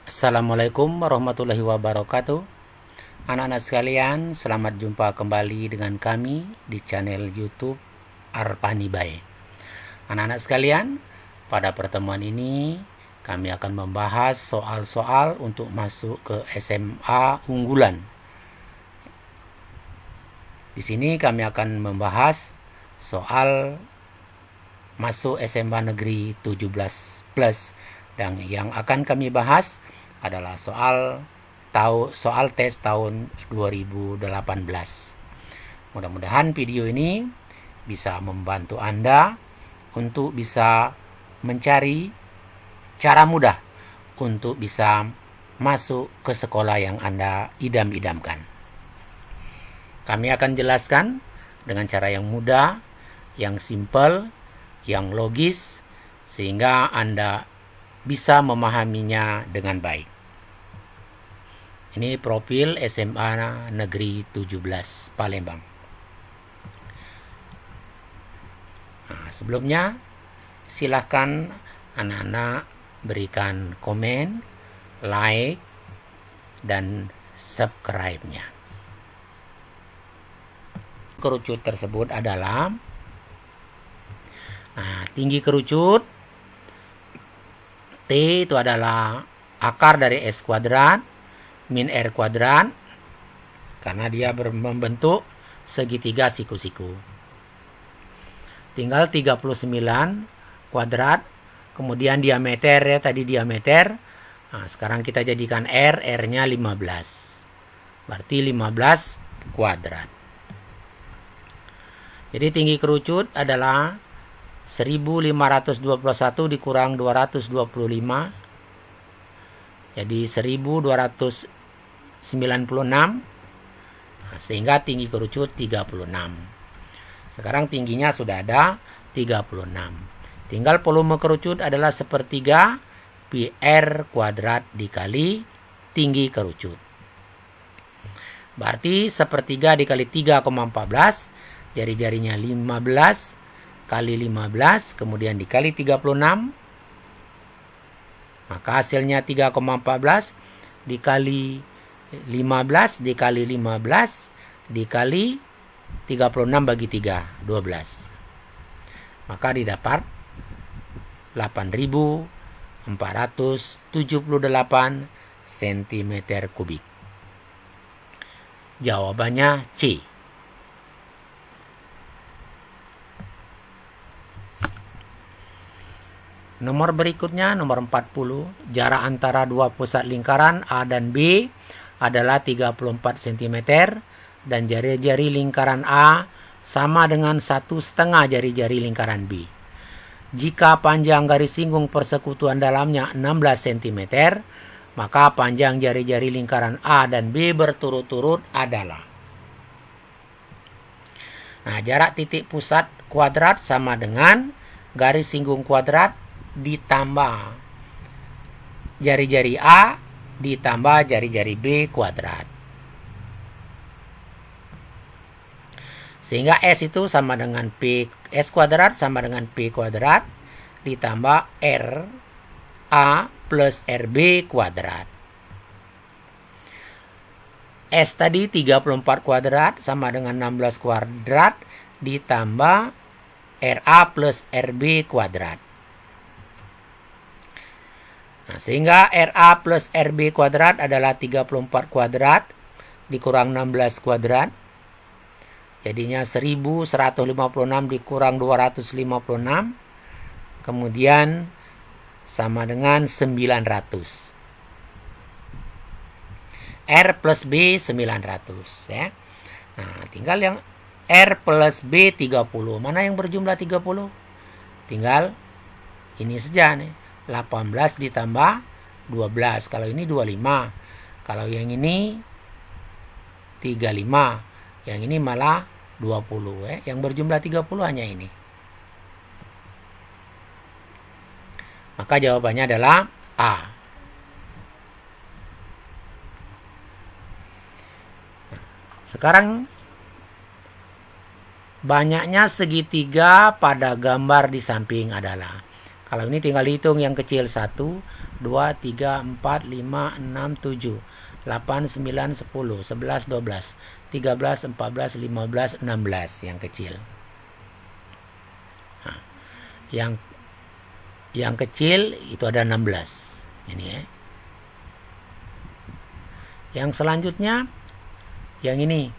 Assalamualaikum warahmatullahi wabarakatuh. Anak-anak sekalian, selamat jumpa kembali dengan kami di channel YouTube Arpani Bae. Anak-anak sekalian, pada pertemuan ini kami akan membahas soal-soal untuk masuk ke SMA unggulan. Di sini kami akan membahas soal masuk SMA Negeri 17 Plus, dan yang akan kami bahas adalah soal tes tahun 2018. Mudah-mudahan video ini bisa membantu Anda untuk bisa mencari cara mudah untuk bisa masuk ke sekolah yang Anda idam-idamkan. Kami akan jelaskan dengan cara yang mudah, yang simple, yang logis, sehingga Anda bisa memahaminya dengan baik. Ini profil SMA Negeri 17 Palembang. Nah, sebelumnya silahkan anak-anak berikan komen, like, dan subscribe-nya. Kerucut tersebut adalah tinggi kerucut T itu adalah akar dari S kuadrat min R kuadrat, karena dia membentuk segitiga siku-siku. Tinggal 39 kuadrat, kemudian diameter ya, tadi diameter. Nah, sekarang kita jadikan R-nya 15. Berarti 15 kuadrat. Jadi tinggi kerucut adalah 1521 dikurang 225. Jadi 1296. Sehingga tinggi kerucut 36. Sekarang tingginya sudah ada 36. Tinggal volume kerucut adalah sepertiga pi R kuadrat dikali tinggi kerucut. Berarti sepertiga dikali 3,14. Jari-jarinya 15 kali 15, kemudian dikali 36. Maka hasilnya 3,14 dikali 15 dikali 15 dikali 36 bagi 3, 12. Maka didapat 8.478 cm kubik. Jawabannya C. Nomor berikutnya, nomor 40. Jarak antara dua pusat lingkaran A dan B adalah 34 cm dan jari-jari lingkaran A sama dengan 1/2 jari-jari lingkaran B. Jika panjang garis singgung persekutuan dalamnya 16 cm, maka panjang jari-jari lingkaran A dan B berturut-turut adalah. Nah, jarak titik pusat kuadrat sama dengan garis singgung kuadrat ditambah jari-jari A ditambah jari-jari B kuadrat. Sehingga S itu sama dengan P, S kuadrat sama dengan P kuadrat ditambah R A plus RB kuadrat. S tadi 34 kuadrat sama dengan 16 kuadrat ditambah RA plus RB kuadrat. Nah, sehingga RA plus RB kuadrat adalah 34 kuadrat dikurang 16 kuadrat. Jadinya 1156 dikurang 256. Kemudian sama dengan 900. R plus B 900 ya. Nah, tinggal yang R plus B 30. Mana yang berjumlah 30? Tinggal ini saja nih. 18 ditambah 12. Kalau ini 25. Kalau yang ini 35. Yang ini malah 20 ya. Yang berjumlah 30 hanya ini. Maka jawabannya adalah A. Sekarang banyaknya segitiga pada gambar di samping adalah. Kalau ini tinggal hitung yang kecil. 1, 2, 3, 4, 5, 6, 7, 8, 9, 10, 11, 12, 13, 14, 15, 16 yang kecil. Nah, yang kecil itu ada 16. Ini ya. Yang selanjutnya yang ini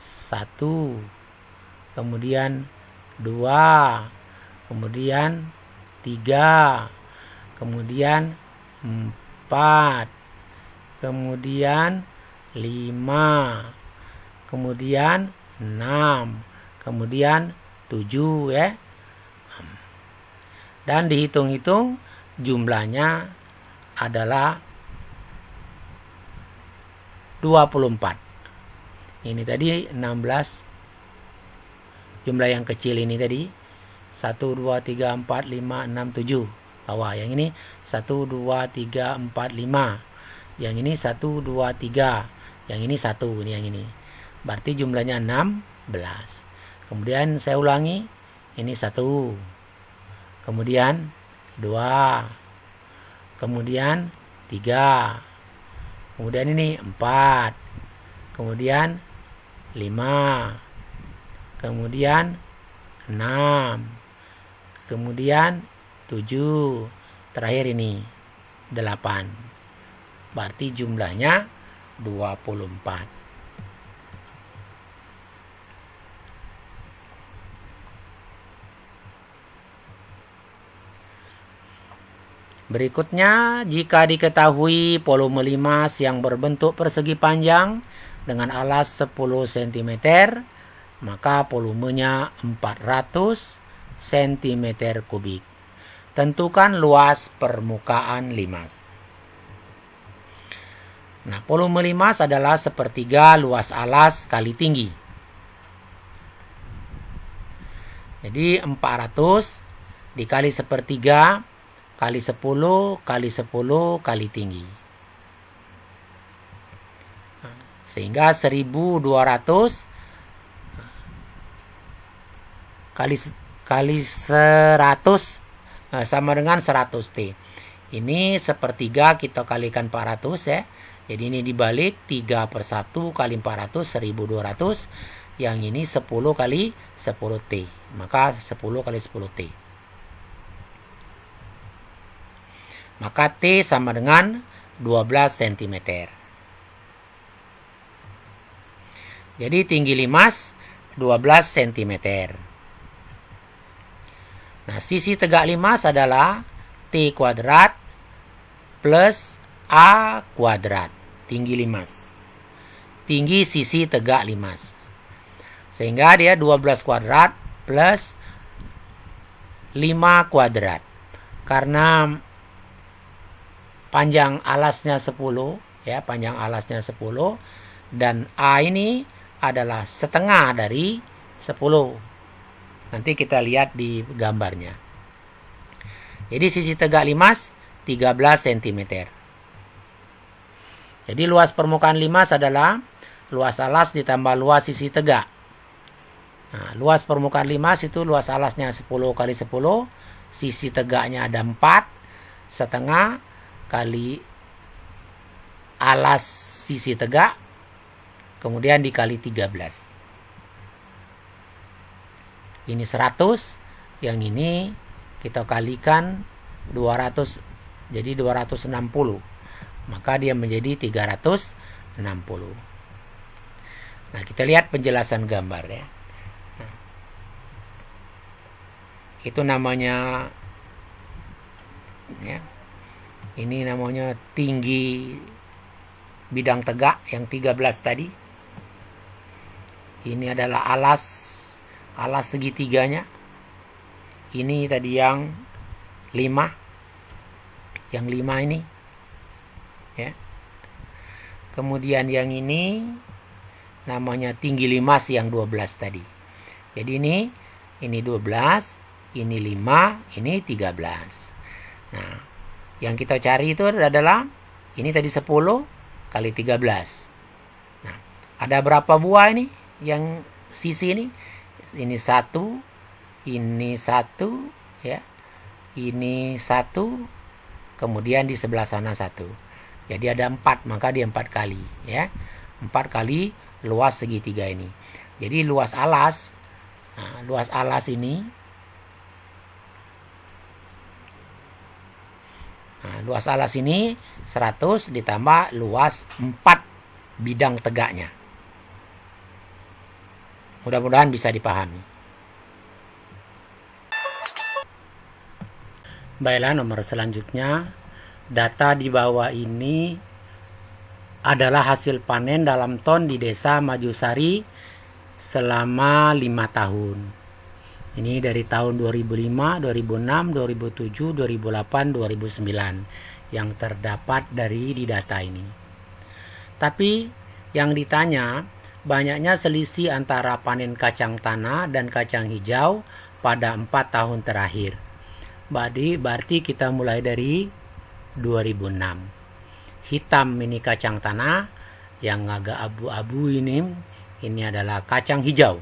1, kemudian 2, kemudian 3, kemudian 4, kemudian 5, kemudian 6, kemudian 7 ya. Dan dihitung-hitung jumlahnya adalah 24. Ini tadi 16. Jumlah yang kecil ini tadi 1, 2, 3, 4, 5, 6, 7. Bawah. Yang ini 1, 2, 3, 4, 5. Yang ini 1, 2, 3. Yang ini 1. Ini yang ini. Berarti jumlahnya 16. Kemudian saya ulangi. Ini 1. Kemudian 2. Kemudian 3. Kemudian ini 4. Kemudian 5. Kemudian 6. Kemudian 7. Terakhir ini 8. Berarti jumlahnya 24. Berikutnya, jika diketahui volume limas yang berbentuk persegi panjang dengan alas 10 cm, maka volumenya 400 cm kubik. Tentukan luas permukaan limas. Nah, volume limas adalah sepertiga luas alas kali tinggi. Jadi 400 dikali sepertiga kali 10 kali 10 kali tinggi. Sehingga 1200 kali 100 sama dengan 100 T. Ini sepertiga kita kalikan 400 ya. Jadi ini dibalik 3/1 kali 400 1200. Yang ini 10 kali 10 T. Maka 10 kali 10 T. Maka T sama dengan 12 cm. Jadi tinggi limas 12 cm. Nah, sisi tegak limas adalah T kuadrat plus A kuadrat. Tinggi limas. Tinggi sisi tegak limas. Sehingga dia 12 kuadrat plus 5 kuadrat. Karena panjang alasnya 10, ya, panjang alasnya 10 dan A ini adalah setengah dari 10. Nanti kita lihat di gambarnya. Jadi sisi tegak limas 13 cm. Jadi luas permukaan limas adalah luas alas ditambah luas sisi tegak. Nah, luas permukaan limas itu luas alasnya 10 kali 10, sisi tegaknya ada 4, setengah kali alas sisi tegak, kemudian dikali 13. Ini 100, yang ini kita kalikan 200, jadi 260. Maka dia menjadi 360. Nah, kita lihat penjelasan gambar ya. Nah, itu namanya ya. Ini namanya tinggi bidang tegak yang 13 tadi. Ini adalah alas segitiganya. Ini tadi yang 5. Yang 5 ini. Ya. Kemudian yang ini namanya tinggi limas yang 12 tadi. Jadi ini 12, ini 5, ini 13. Nah, yang kita cari itu adalah ini tadi 10 kali 13. Nah, ada berapa buah ini yang sisi ini? Ini 1, ini 1 ya. ini 1, kemudian di sebelah sana 1. Jadi ada 4, maka dia 4 kali, ya. 4 kali luas segitiga ini. Jadi luas alas ini, luas alas ini 100 ditambah luas 4 bidang tegaknya. Mudah-mudahan bisa dipahami. Baiklah, nomor selanjutnya, data di bawah ini adalah hasil panen dalam ton di Desa Majusari selama 5 tahun. Ini dari tahun 2005, 2006, 2007, 2008, 2009 yang terdapat di data ini. Tapi yang ditanya, banyaknya selisih antara panen kacang tanah dan kacang hijau pada 4 tahun terakhir. Berarti kita mulai dari 2006. Hitam ini kacang tanah, yang agak abu-abu ini adalah kacang hijau.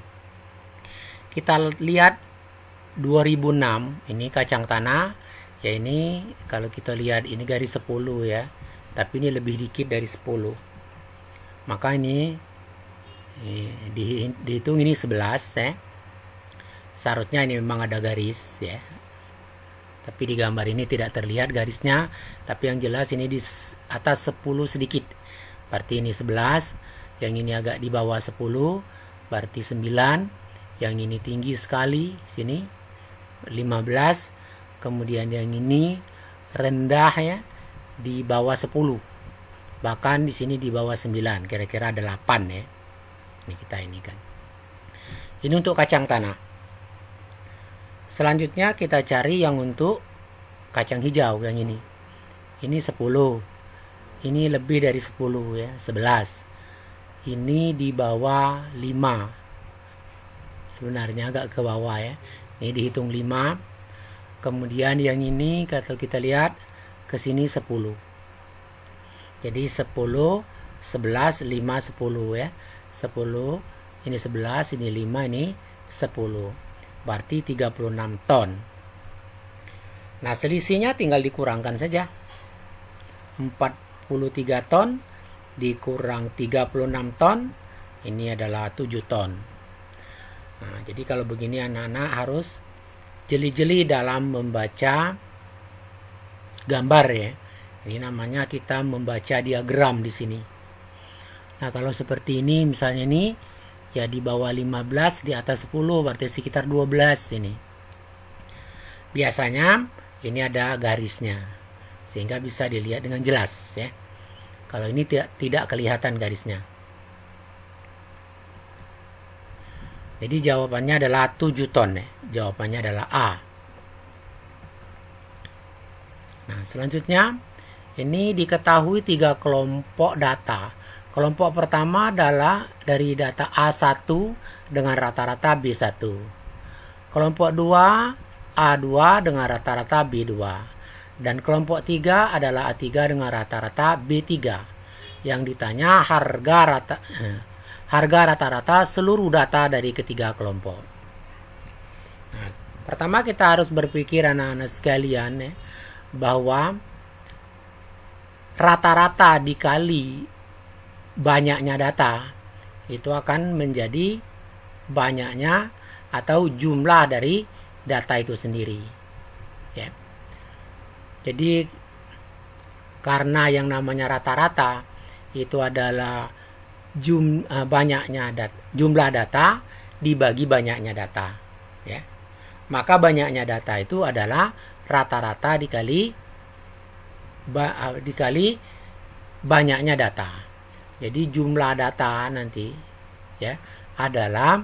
Kita lihat 2006, ini kacang tanah, ya ini kalau kita lihat ini garis 10 ya, tapi ini lebih dikit dari 10. Maka ini dihitung ini 11 ya. Seharusnya ini memang ada garis ya. Tapi di gambar ini tidak terlihat garisnya, tapi yang jelas ini di atas 10 sedikit. Berarti ini 11, yang ini agak di bawah 10, berarti 9, yang ini tinggi sekali, sini 15, kemudian yang ini rendah ya, di bawah 10. Bahkan di sini di bawah 9, kira-kira ada 8 ya. Ini kita ini kan. Ini untuk kacang tanah. Selanjutnya kita cari yang untuk kacang hijau yang ini. Ini 10. Ini lebih dari 10 ya, 11. Ini di bawah 5. Sebenarnya agak ke bawah ya. Ini dihitung 5. Kemudian yang ini kalau kita lihat ke sini 10. Jadi 10, 11, 5, 10 ya. 10, ini 11, ini 5, ini 10. Berarti 36 ton. Nah, selisihnya tinggal dikurangkan saja. 43 ton dikurang 36 ton, ini adalah 7 ton. Nah, jadi kalau begini anak-anak harus jeli-jeli dalam membaca gambar ya. Ini namanya kita membaca diagram di sini. Nah, kalau seperti ini misalnya ini ya di bawah 15, di atas 10, berarti sekitar 12 ini. Biasanya ini ada garisnya, sehingga bisa dilihat dengan jelas ya. Kalau ini tidak kelihatan garisnya. Jadi jawabannya adalah 7 ton ya. Jawabannya adalah A. Nah, selanjutnya ini diketahui 3 kelompok data. Kelompok pertama adalah dari data A1 dengan rata-rata B1. Kelompok 2, A2 dengan rata-rata B2. Dan kelompok 3 adalah A3 dengan rata-rata B3. Yang ditanya harga rata-rata seluruh data dari ketiga kelompok. Nah, pertama kita harus berpikir anak-anak sekalian ya, bahwa rata-rata dikali banyaknya data itu akan menjadi banyaknya atau jumlah dari data itu sendiri ya. Jadi karena yang namanya rata-rata itu adalah jumlah data dibagi banyaknya data ya. Maka banyaknya data itu adalah rata-rata dikali banyaknya data. Jadi jumlah data nanti ya adalah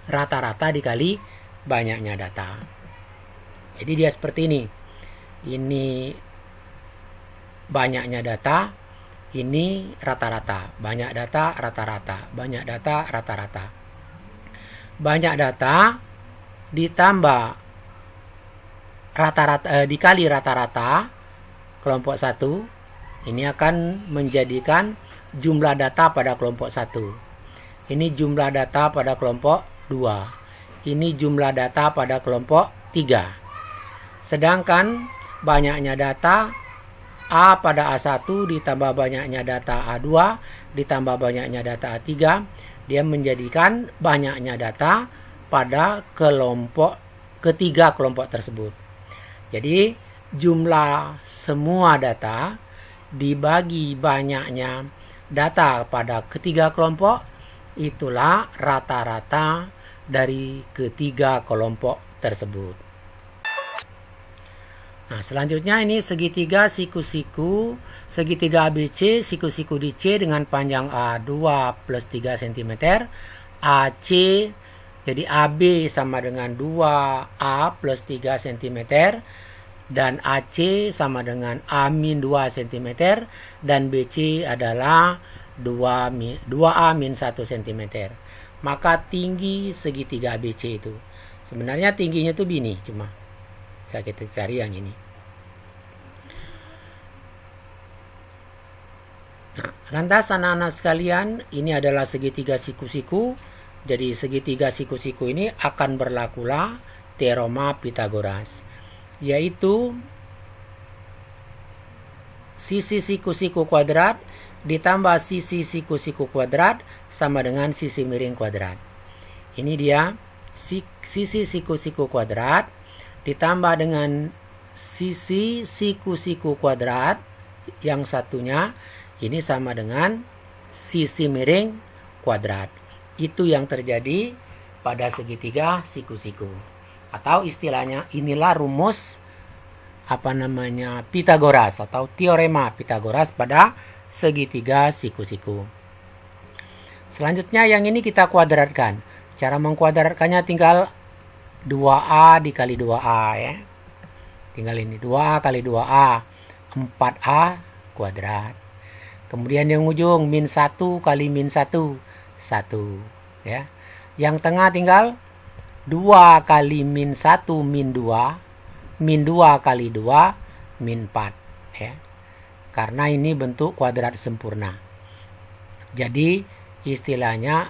rata-rata dikali banyaknya data. Jadi dia seperti ini. Ini banyaknya data, ini rata-rata. Banyak data rata-rata, banyak data rata-rata. Banyak data ditambah rata-rata dikali rata-rata kelompok 1, ini akan menjadikan jumlah data pada kelompok 1. Ini jumlah data pada kelompok 2. Ini jumlah data pada kelompok 3. Sedangkan banyaknya data A pada A1 ditambah banyaknya data A2 ditambah banyaknya data A3, dia menjadikan banyaknya data pada ketiga kelompok tersebut. Jadi jumlah semua data dibagi banyaknya data pada ketiga kelompok, itulah rata-rata dari ketiga kelompok tersebut. Nah, selanjutnya ini segitiga siku-siku, segitiga ABC, siku-siku di C dengan panjang A2 plus 3 cm, AC, jadi AB sama dengan 2A plus 3 cm, dan AC sama dengan A-2 cm, dan BC adalah 2A min 1 cm. Maka tinggi segitiga ABC itu, sebenarnya tingginya itu begini, cuma kita cari yang ini. Nah, lantas anak-anak sekalian, ini adalah segitiga siku-siku. Jadi segitiga siku-siku ini akan berlakulah teorema Pythagoras, yaitu sisi siku-siku kuadrat ditambah sisi siku-siku kuadrat sama dengan sisi miring kuadrat. Ini dia sisi siku-siku kuadrat ditambah dengan sisi siku-siku kuadrat yang satunya ini sama dengan sisi miring kuadrat. Itu yang terjadi pada segitiga siku-siku. Atau istilahnya inilah rumus Pythagoras atau teorema Pythagoras pada segitiga siku-siku. Selanjutnya yang ini kita kuadratkan. Cara mengkuadratkannya tinggal 2A dikali 2A ya. Tinggal ini 2A kali 2A 4A kuadrat. Kemudian yang ujung min 1 kali min 1 1 ya. Yang tengah tinggal 2 kali min 1 min 2 min 2 kali 2 min 4 ya. Karena ini bentuk kuadrat sempurna. Jadi istilahnya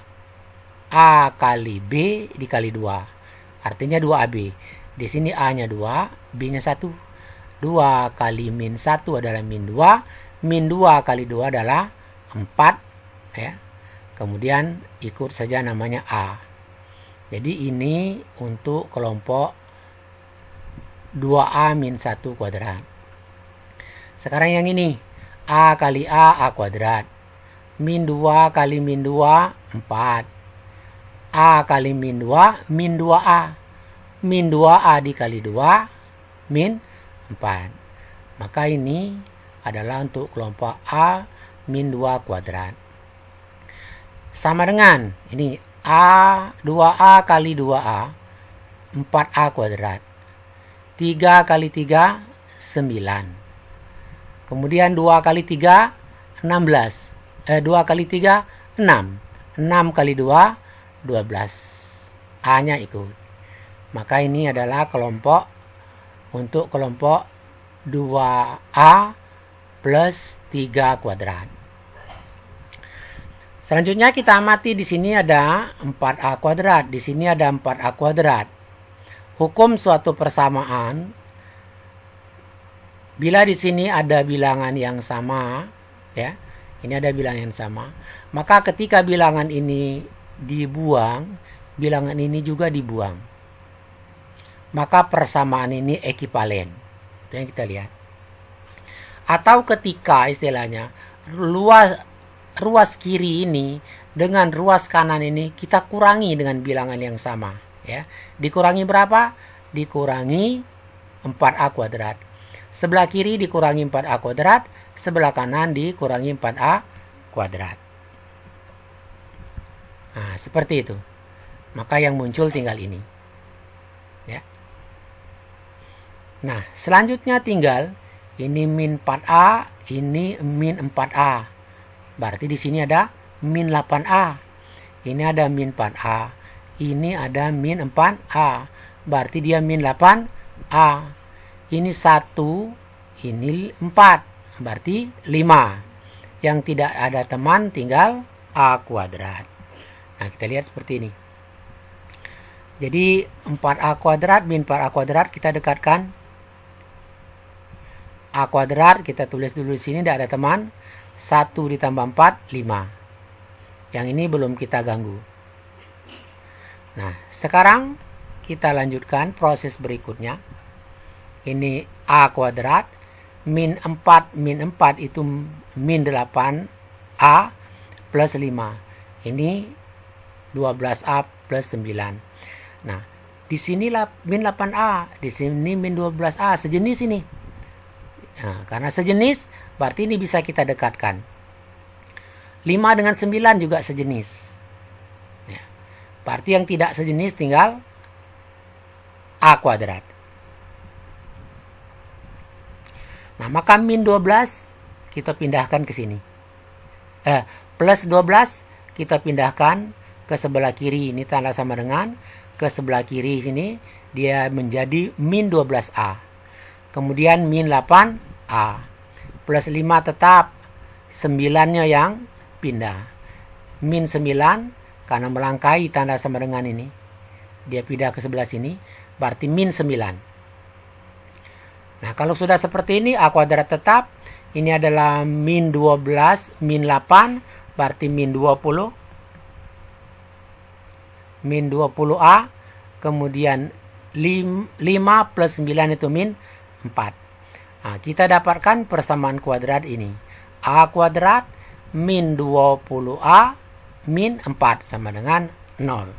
A kali B dikali 2. Artinya 2AB. Di sini A-nya 2, B-nya 1. 2 kali min 1 adalah min 2. Min 2 kali 2 adalah 4. Ya. Kemudian ikut saja namanya A. Jadi ini untuk kelompok 2A min 1 kuadrat. Sekarang yang ini. A kali A kuadrat. Min 2 kali min 2, 4. A kali min 2, min 2A. Min 2A dikali 2, min 4. Maka ini adalah untuk kelompok A min 2 kuadrat. Sama dengan, ini A, 2A kali 2A, 4A kuadrat. 3 kali 3, 9. Kemudian 2 kali 3, 16. 2 kali 3, 6. 6 kali 2, 12. A-nya ikut. Maka ini adalah untuk kelompok 2A plus 3 kuadrat. Selanjutnya kita amati di sini ada 4A kuadrat, di sini ada 4A kuadrat. Hukum suatu persamaan, bila di sini ada bilangan yang sama, ya, ini ada bilangan yang sama, maka ketika bilangan ini dibuang, bilangan ini juga dibuang. Maka persamaan ini ekivalen. Itu yang kita lihat. Atau ketika istilahnya ruas kiri ini dengan ruas kanan ini kita kurangi dengan bilangan yang sama, ya. Dikurangi berapa? Dikurangi 4A kuadrat. Sebelah kiri dikurangi 4A kuadrat, sebelah kanan dikurangi 4A kuadrat. Nah, seperti itu. Maka yang muncul tinggal ini. Ya. Nah, selanjutnya tinggal ini min 4A, ini min 4A. Berarti di sini ada min 8A. Ini ada min 4A. Ini ada min 4A. Berarti dia min 8A. Ini 1, ini 4. Berarti 5. Yang tidak ada teman tinggal A kuadrat. Nah, kita lihat seperti ini. Jadi 4A kuadrat min 4A kuadrat kita dekatkan. A kuadrat kita tulis dulu di sini, tidak ada teman. 1 ditambah 4, 5. Yang ini belum kita ganggu. Nah, sekarang kita lanjutkan proses berikutnya. Ini A kuadrat. Min 4 itu min 8A plus 5. Ini 12A plus 9. Nah, di sinilah min 8A. Di sini min 12A. Sejenis ini. Nah, karena sejenis, berarti ini bisa kita dekatkan. 5 dengan 9 juga sejenis. Ya. Berarti yang tidak sejenis tinggal A kuadrat. Nah, maka min 12 kita pindahkan ke sini. Plus 12 kita pindahkan ke sebelah kiri. Ini tanda sama dengan ke sebelah kiri sini. Dia menjadi min 12A. Kemudian min 8A. Plus 5 tetap. 9-nya yang pindah. Min 9 karena melangkahi tanda sama dengan ini. Dia pindah ke sebelah sini. Berarti min 9. Nah, kalau sudah seperti ini, A kuadrat tetap. Ini adalah min 12, min 8, berarti min 20. Min 20A, kemudian 5 plus 9 itu min 4. Nah, kita dapatkan persamaan kuadrat ini. A kuadrat min 20A min 4 sama dengan 0.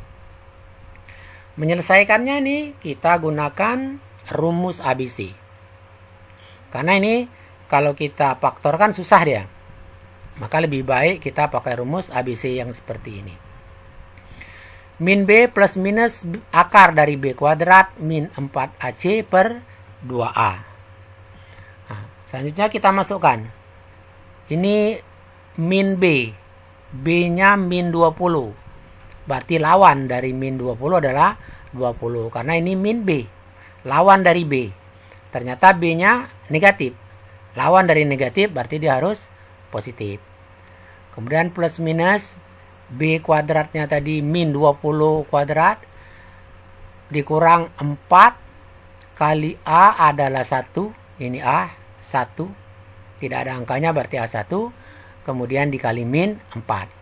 Menyelesaikannya ini kita gunakan rumus ABC. Karena ini kalau kita faktorkan susah dia. Maka lebih baik kita pakai rumus ABC yang seperti ini. Min B plus minus akar dari B kuadrat min 4AC per 2A. Nah, selanjutnya kita masukkan. Ini min B. B-nya min 20. Berarti lawan dari min 20 adalah 20. Karena ini min B. Lawan dari B. Ternyata B-nya negatif. Lawan dari negatif berarti dia harus positif. Kemudian plus minus B kuadratnya tadi min 20 kuadrat dikurang 4 kali A adalah 1. Ini A 1. Tidak ada angkanya berarti A1. Kemudian dikali min 4.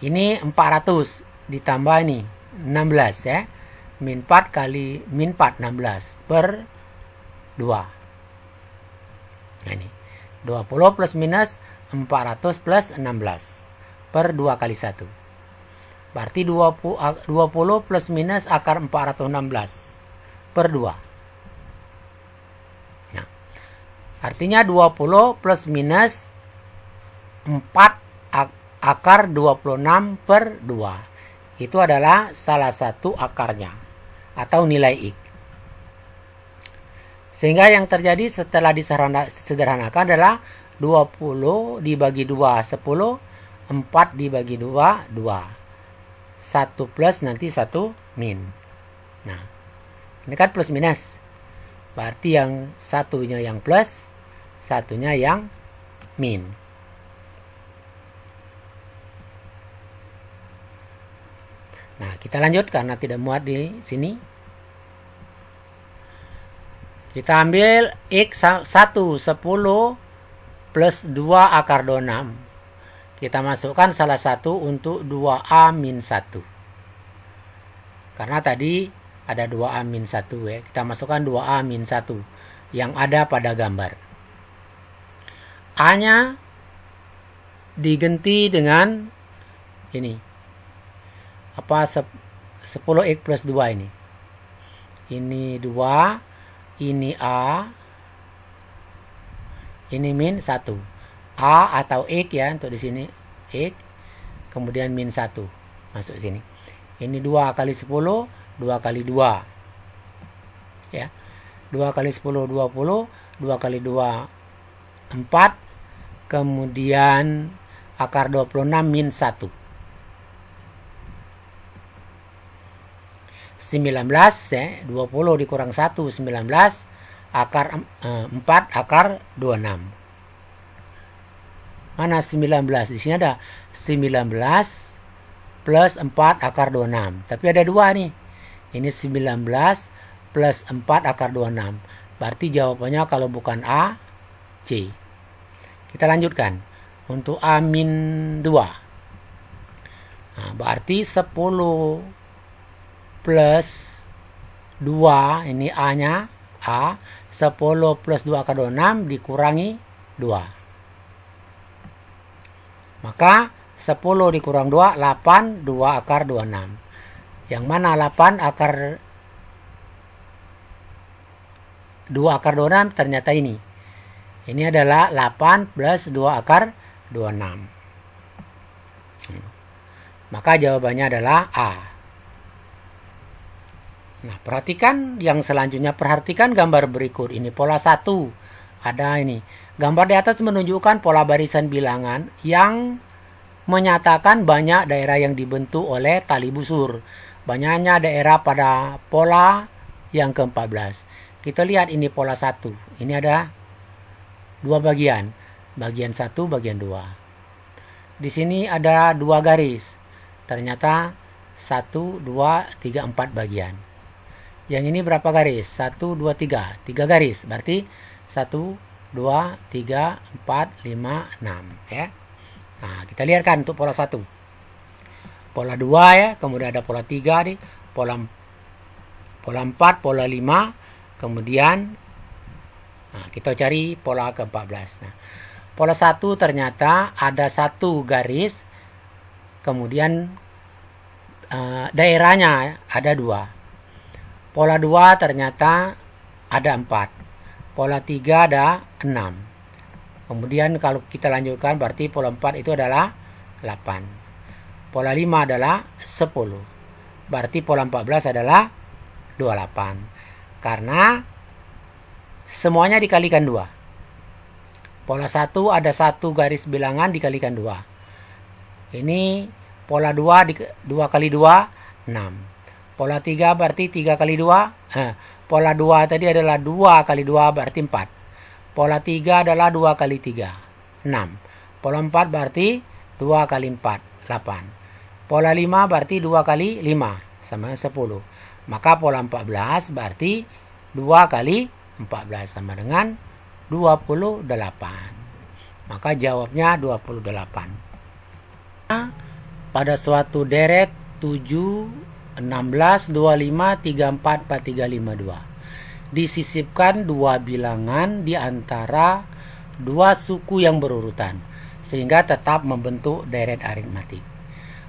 Ini 400 ditambah ini 16 ya. Min 4 kali min 4 16 per 2. Nah, ini 20 plus minus 400 plus 16 per 2 kali 1. Berarti 20 plus minus akar 416 per 2. Nah, artinya 20 plus minus 4 akar 26 per 2. Itu adalah salah satu akarnya atau nilai X. Sehingga yang terjadi setelah disederhanakan adalah 20 dibagi 2, 10. 4 dibagi 2, 2. 1 plus nanti 1 min. Nah, ini kan plus minus. Berarti yang satunya yang plus, satunya yang min. Nah, kita lanjut karena tidak muat di sini. Kita ambil X 1, 10 plus 2 akar 26. Kita masukkan salah satu untuk 2A min 1. Karena tadi ada 2A min 1 ya. Kita masukkan 2A min 1 yang ada pada gambar. A-nya diganti dengan ini. Apa 10X plus 2 ini. Ini 2. Ini A. Ini min 1. A atau X ya untuk di sini. X. Kemudian min 1. Masuk sini. Ini 2 kali 10. 2 kali 2. Ya. 2 kali 10, 20. 2 kali 2, 4. Kemudian akar 26 min 1. 19 ya, 20 dikurang 1 19 akar 4 akar 26. Mana 19? Di sini ada 19 plus 4 akar 26. Tapi ada 2 nih. Ini 19 plus 4 akar 26. Berarti jawabannya kalau bukan A, C. Kita lanjutkan. Untuk A-2. Nah, berarti 10 plus 2, ini A-nya, A. 10 plus 2 akar 26 dikurangi 2. Maka 10 dikurang 2, 8, 2 akar 26. Yang mana 8 akar 2 akar 26 ternyata ini. Ini adalah 8 plus 2 akar 26. Maka jawabannya adalah A. Nah, perhatikan yang selanjutnya. Perhatikan gambar berikut. Ini pola 1. Ada ini. Gambar di atas menunjukkan pola barisan bilangan yang menyatakan banyak daerah yang dibentuk oleh tali busur. Banyaknya daerah pada pola yang ke-14. Kita lihat ini pola 1. Ini ada 2 bagian. Bagian 1, bagian 2. Di sini ada 2 garis. Ternyata 1, 2, 3, 4 bagian. Yang ini berapa garis? 1, 2, 3. 3 garis. Berarti 1, 2, 3, 4, 5, 6. Ya. Nah, kita lihat kan untuk pola 1. Pola 2 ya. Kemudian ada pola 3 nih. Pola 4, pola 5. Kemudian nah, kita cari pola ke-14. Nah, pola 1 ternyata ada 1 garis. Kemudian daerahnya ada 2. Pola 2 ternyata ada 4. Pola 3 ada 6. Kemudian kalau kita lanjutkan berarti pola 4 itu adalah 8. Pola 5 adalah 10. Berarti pola 14 adalah 28. Karena semuanya dikalikan 2. Pola 1 ada 1 garis bilangan dikalikan 2. Ini pola 2 kali 2, 6. Pola 3 berarti 3 kali 2. Pola 2 tadi adalah 2 kali 2 berarti 4. Pola 3 adalah 2 kali 3, 6. Pola 4 berarti 2 kali 4, 8. Pola 5 berarti 2 kali 5, sama 10. Maka pola 14 berarti 2 kali 14 sama dengan 28. Maka jawabnya 28. Pada suatu deret 7, 16, 25, 34, 43, 52. Disisipkan 2 bilangan di antara 2 suku yang berurutan sehingga tetap membentuk deret aritmatik.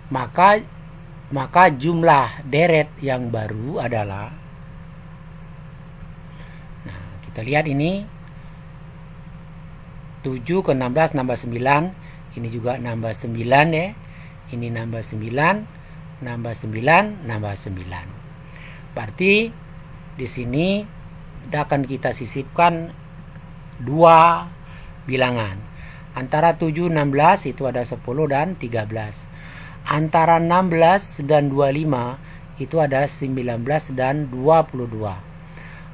Maka jumlah deret yang baru adalah, nah kita lihat ini 7 ke 16 nambah 9, ini juga nambah 9 ya. Ini nambah 9, nambah 9, nambah 9. Berarti di sini akan kita sisipkan 2 bilangan. Antara 7, 16 itu ada 10 dan 13. Antara 16 dan 25 itu ada 19 dan 22.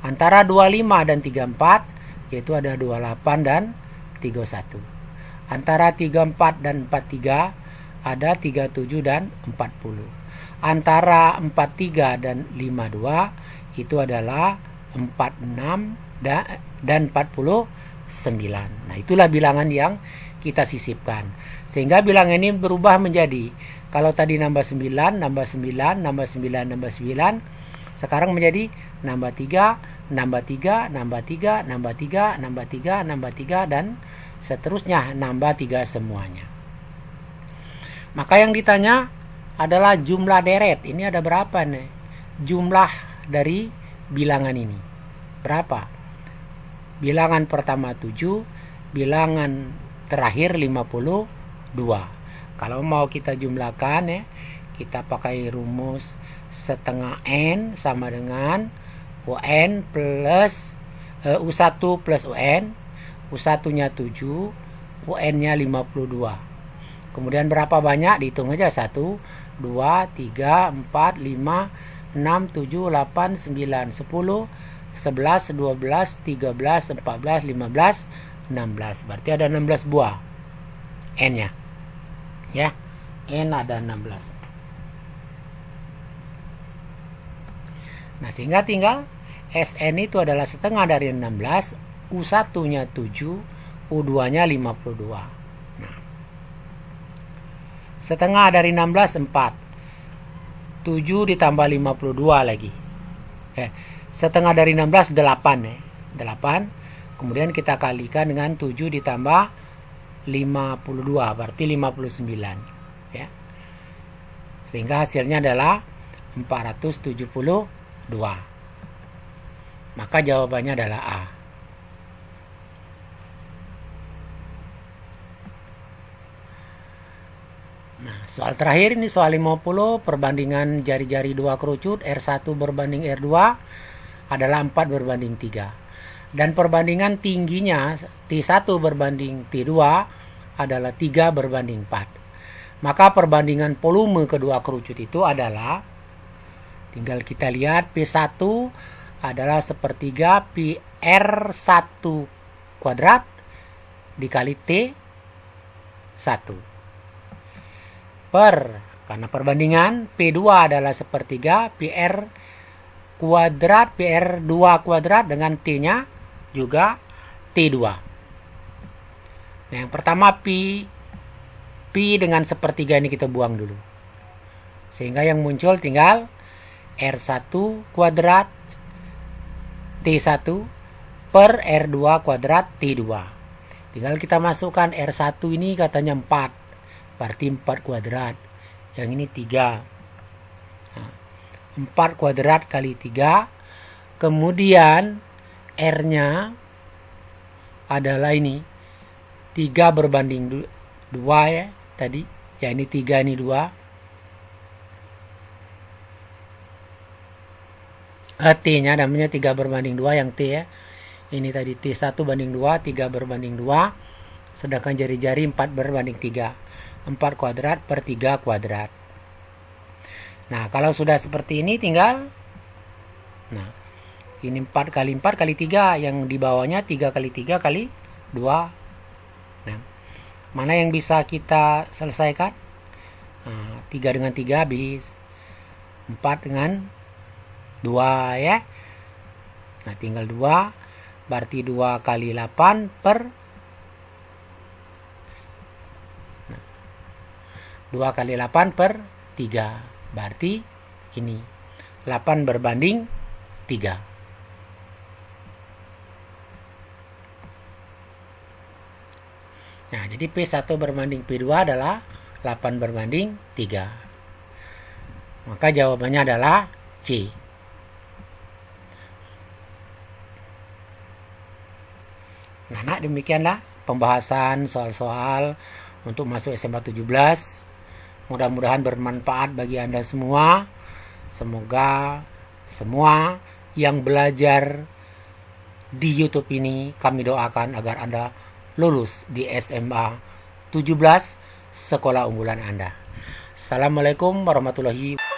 Antara 25 dan 34 yaitu ada 28 dan 31. Antara 34 dan 43 ada 37 dan 40. Antara 43 dan 52 itu adalah 46 dan 49. Nah, itulah bilangan yang kita sisipkan. Sehingga bilangan ini berubah menjadi, kalau tadi nambah 9, nambah 9, nambah 9, nambah 9, sekarang menjadi nambah 3, nambah 3, nambah 3, nambah 3, nambah 3, nambah 3, dan seterusnya nambah 3 semuanya. Maka yang ditanya adalah jumlah deret. Ini ada berapa nih? Jumlah dari bilangan ini. Berapa? Bilangan pertama 7, bilangan terakhir 52. Kalau mau kita jumlahkan ya, kita pakai rumus setengah N sama dengan UN plus U1 plus UN. U1-nya 7, UN-nya 52. Kemudian berapa banyak? Dihitung aja. 1, 2, 3, 4, 5, 6, 7, 8, 9, 10, 11, 12, 13, 14, 15, 16. Berarti ada 16 buah N-nya. Ya, N ada 16. Nah, sehingga tinggal Sn itu adalah setengah dari 16, U1-nya 7, U2-nya 52. Nah, setengah dari 16 4. 7 ditambah 52 lagi. Setengah dari 16 8 ya. 8. Kemudian kita kalikan dengan 7 ditambah 52, berarti 59 ya. Sehingga hasilnya adalah 472. Maka jawabannya adalah A. Nah, soal terakhir ini soal 50, perbandingan jari-jari dua kerucut R1 berbanding R2 adalah 4 berbanding 3. Dan perbandingan tingginya T1 berbanding T2 adalah 3 berbanding 4. Maka perbandingan volume kedua kerucut itu adalah, tinggal kita lihat, P1 adalah sepertiga PR1 kuadrat dikali T1 karena perbandingan P2 adalah sepertiga PR kuadrat PR2 kuadrat dengan T-nya juga T2. Nah, yang pertama P dengan sepertiga ini kita buang dulu, sehingga yang muncul tinggal R1 kuadrat T1 per R2 kuadrat T2. Tinggal kita masukkan R1 ini katanya 4, berarti 4 kuadrat. Yang ini 3. Nah, 4 kuadrat kali 3. Kemudian R-nya adalah ini 3 berbanding 2 ya tadi. Ya ini 3, ini 2. T-nya namanya 3 berbanding 2 yang T ya. Ini tadi T1 banding 2, 3 berbanding 2. Sedangkan jari-jari 4 berbanding 3. 4 kuadrat per 3 kuadrat. Nah, kalau sudah seperti ini tinggal, nah, ini 4 kali 4 kali 3. Yang di bawahnya 3 kali 3 kali 2. Nah, mana yang bisa kita selesaikan? Nah, 3 dengan 3 habis. 4 dengan 2 ya. Nah, tinggal 2, berarti 2 kali 8 per 2 kali 8 per 3, berarti ini 8 berbanding 3. Nah, jadi P1 berbanding P2 adalah 8 berbanding 3. Maka jawabannya adalah C. Nah, demikianlah pembahasan soal-soal untuk masuk SMA 17. Mudah-mudahan bermanfaat bagi Anda semua. Semoga semua yang belajar di YouTube ini kami doakan agar Anda lulus di SMA 17 sekolah unggulan Anda. Assalamualaikum warahmatullahi wabarakatuh.